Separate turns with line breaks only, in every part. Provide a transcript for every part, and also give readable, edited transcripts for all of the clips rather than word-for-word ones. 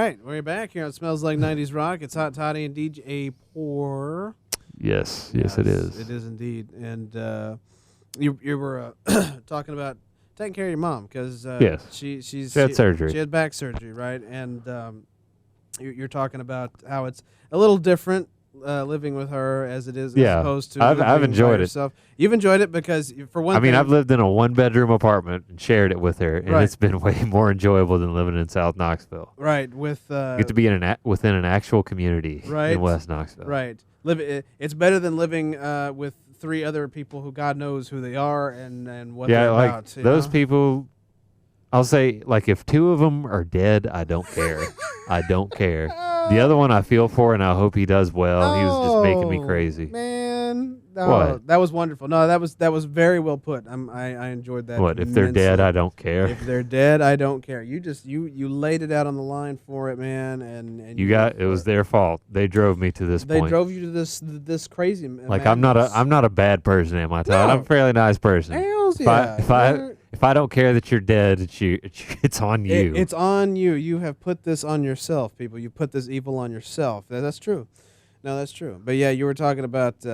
right, we're back here. It smells like 90s rock. It's Hot Toddy and DJ P.O.R.
Yes, it is.
It is indeed. And you were talking about taking care of your mom because
yes.
she
had surgery.
She had back surgery, right? And you're talking about how it's a little different living with her as it is as opposed to
I've enjoyed it.
You've enjoyed it because for one thing,
I've lived in a 1-bedroom apartment and shared it with her, and it's been way more enjoyable than living in South Knoxville.
Right, with
you get to be within an actual community in West Knoxville.
Right. It's better than living with 3 other people who God knows who they are and what they're about.
Those people, I'll say, like, if 2 of them are dead, I don't care. I don't care. The other one I feel for, and I hope he does well. He was just making me crazy.
Man.
What?
That was wonderful. No, that was very well put. I enjoyed that.
What? If they're dead, I don't care.
If they're dead, I don't care. You just you laid it out on the line for it, man. And
it was their fault. They drove me to this point.
They drove you to this crazy.
Like I'm not a bad person, am I, Todd? I'm a fairly nice person.
Hells yeah.
If I don't care that you're dead, it's on you.
It's on you. You have put this on yourself, people. You put this evil on yourself. That's true. No, that's true. But yeah, you were talking about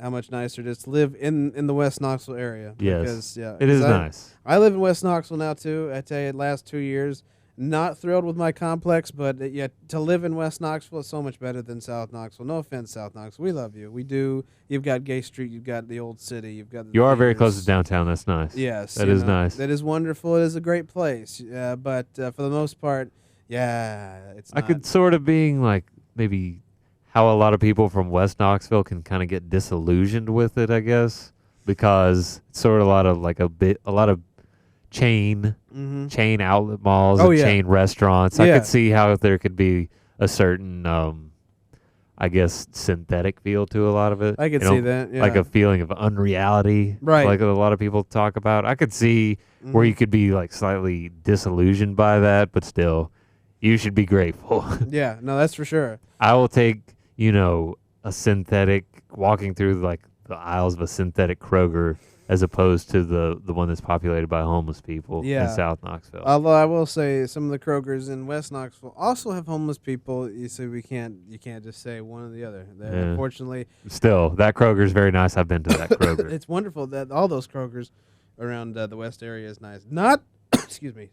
how much nicer it is to live in the West Knoxville area.
Yes,
because,
it is nice.
I live in West Knoxville now too. I tell you, the last 2 years, not thrilled with my complex, but yet to live in West Knoxville is so much better than South Knoxville. No offense, South Knoxville. We love you. We do. You've got Gay Street. You've got the old city. You've got.
You are very close to downtown. That's nice.
Yes,
that is nice.
That is wonderful. It is a great place. But for the most part, it's.
I could sort of being like maybe how a lot of people from West Knoxville can kind of get disillusioned with it, I guess, because it's sort of a lot of chain outlet malls and chain restaurants. I could see how there could be a certain I guess synthetic feel to a lot of it.
I could see that,
like a feeling of unreality, like a lot of people talk about. I could see where you could be like slightly disillusioned by that, but still, you should be grateful.
Yeah, no, that's for sure.
I will take, a synthetic, walking through like the aisles of a synthetic Kroger as opposed to the one that's populated by homeless people in South Knoxville.
Although I will say some of the Krogers in West Knoxville also have homeless people. You see, you can't just say one or the other. Unfortunately,
still that Kroger's very nice. I've been to that Kroger.
It's wonderful that all those Krogers around the West area is nice. Not, excuse me,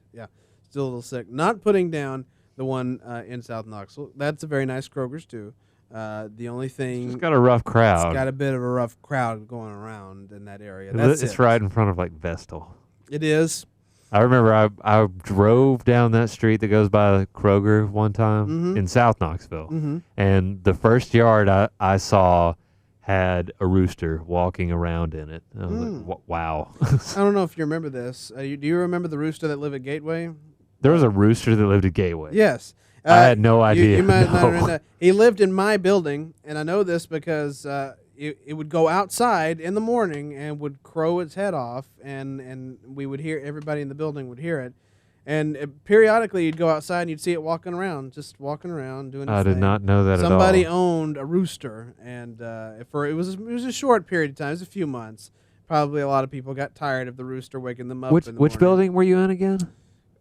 still a little sick. Not putting down the one in South Knoxville. That's a very nice Kroger's too. The only thing,
it's got a rough crowd.
It's got a bit of a rough crowd going around in that area.
It's right in front of like Vestal.
It is.
I remember I drove down that street that goes by Kroger one time in South Knoxville, and the first yard I saw had a rooster walking around in it. I was like, wow.
I don't know if you remember this. Do you remember the rooster that lived at Gateway?
There was a rooster that lived at Gateway.
Yes.
I had no idea.
You might not remember. He lived in my building, and I know this because it would go outside in the morning and would crow its head off, and we would hear, everybody in the building would hear it. And periodically you'd go outside and you'd see it walking around doing its
I did
thing.
not know that
Somebody
at all.
owned a rooster, and it was a short period of time. It was a few months. Probably a lot of people got tired of the rooster waking them up.
Which building were you in again?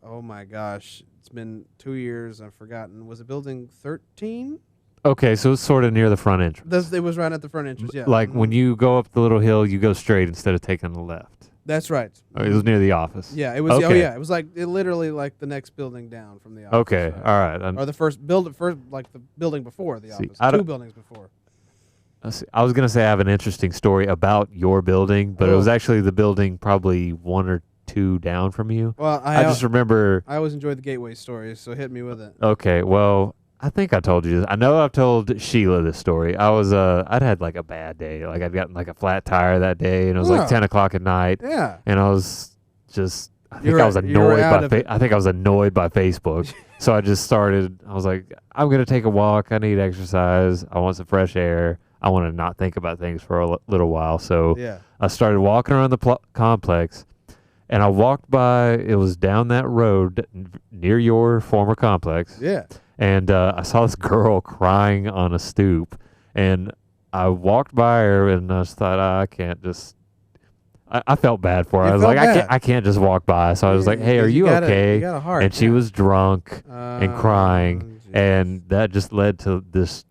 Oh my gosh. It's been 2 years. I've forgotten. Was it building 13?
Okay, so it's sort of near the front entrance.
It was right at the front entrance, yeah.
Like when you go up the little hill, you go straight instead of taking the left.
That's right.
It was near the office.
Yeah, it was. Okay. Oh yeah, it was literally like the next building down from the office.
Okay, all right.
Or the first like the building before the office. 2 buildings before.
I was gonna say I have an interesting story about your building, but it was actually the building probably 1 or 2 down from you.
Well,
I just remember.
I always enjoyed the Gateway stories, so hit me with it.
Okay, well, I think I told you this. I know I've told Sheila this story. I'd had like a bad day. Like I'd gotten like a flat tire that day, and it was like 10 o'clock at night.
Yeah.
And I was just, I think I was annoyed by Facebook. So I just started. I was like, I'm gonna take a walk. I need exercise. I want some fresh air. I want to not think about things for a little while. So I started walking around the complex. And I walked by, it was down that road near your former complex.
Yeah.
And I saw this girl crying on a stoop. And I walked by her and I just thought, I can't just, I felt bad for her.
You
I was
felt
like,
bad.
I can't just walk by. So I was like, hey, are
'Cause
you
got
okay?
You got a heart.
And she was drunk and crying.
Jesus.
And that just led to this.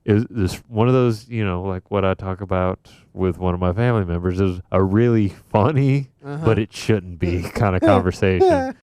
It was this one of those, like what I talk about with one of my family members is a really funny, but it shouldn't be kind of conversation.